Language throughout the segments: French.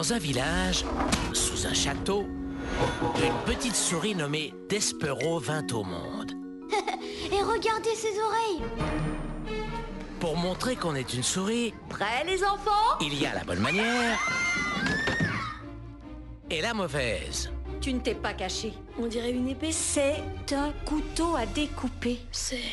Dans un village, sous un château, une petite souris nommée Despero vint au monde. Et regardez ses oreilles. Pour montrer qu'on est une souris, Prêts les enfants? il y a la bonne manière et la mauvaise. Tu ne t'es pas caché. On dirait une épée. C'est un couteau à découper. C'est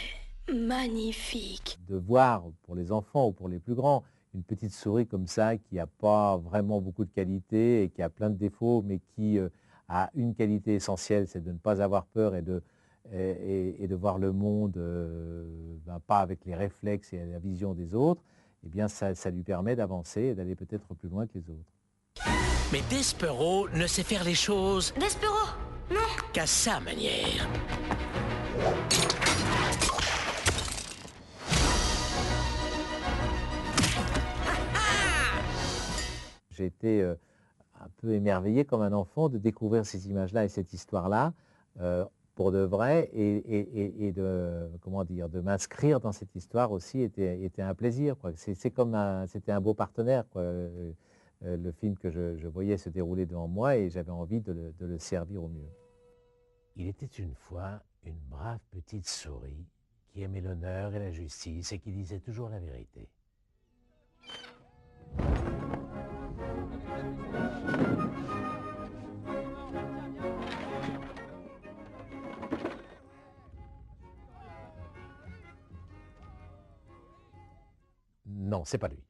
magnifique. De voir pour les enfants ou pour les plus grands une petite souris comme ça qui n'a pas vraiment beaucoup de qualités et qui a plein de défauts mais qui a une qualité essentielle, c'est de ne pas avoir peur et de voir le monde pas avec les réflexes et la vision des autres, eh bien ça lui permet d'avancer et d'aller peut-être plus loin que les autres. Mais Despero ne sait faire les choses Despero, non. qu'à sa manière. J'ai été un peu émerveillé comme un enfant de découvrir ces images-là et cette histoire-là pour de vrai et de m'inscrire dans cette histoire aussi était un plaisir. C'était un beau partenaire, quoi. Le film que je voyais se dérouler devant moi et j'avais envie de le servir au mieux. Il était une fois une brave petite souris qui aimait l'honneur et la justice et qui disait toujours la vérité. Non, c'est pas lui.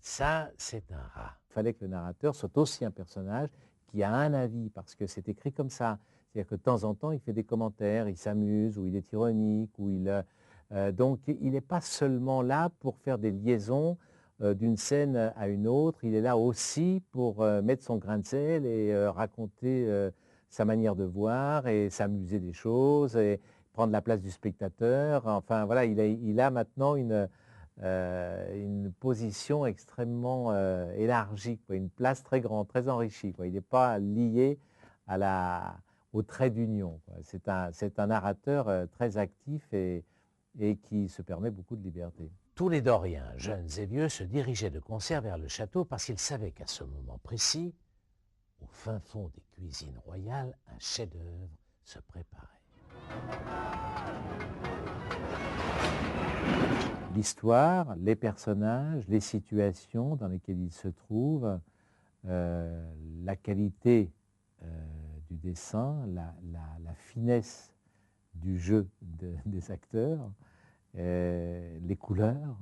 Ça, c'est un rat. Il fallait que le narrateur soit aussi un personnage qui a un avis, parce que c'est écrit comme ça. C'est-à-dire que de temps en temps, il fait des commentaires, il s'amuse, ou il est ironique, donc il n'est pas seulement là pour faire des liaisons d'une scène à une autre, il est là aussi pour mettre son grain de sel et raconter sa manière de voir et s'amuser des choses et prendre la place du spectateur. Enfin voilà, il a maintenant une position extrêmement élargie, quoi, une place très grande, très enrichie, quoi. Il n'est pas lié au trait d'union. C'est un narrateur très actif et qui se permet beaucoup de liberté. Tous les Doriens, jeunes et vieux, se dirigeaient de concert vers le château parce qu'ils savaient qu'à ce moment précis, au fin fond des cuisines royales, un chef-d'œuvre se préparait. L'histoire, les personnages, les situations dans lesquelles ils se trouvent, la qualité du dessin, la finesse du jeu des acteurs, les couleurs,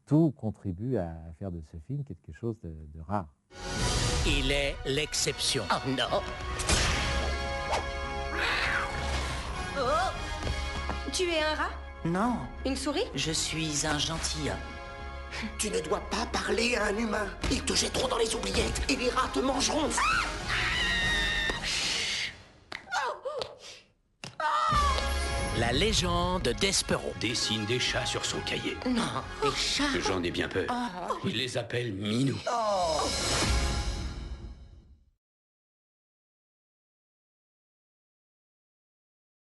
tout contribue à faire de ce film quelque chose de rare. Il est l'exception. Oh non. Oh. Tu es un rat? Non, Une souris? je suis un gentilhomme. Tu ne dois pas parler à un humain. Ils te jetteront dans les oubliettes et les rats te mangeront. La légende Despero. Dessine des chats sur son cahier. Non, des chats. J'en ai bien peur. Il les appelle Minou. Oh.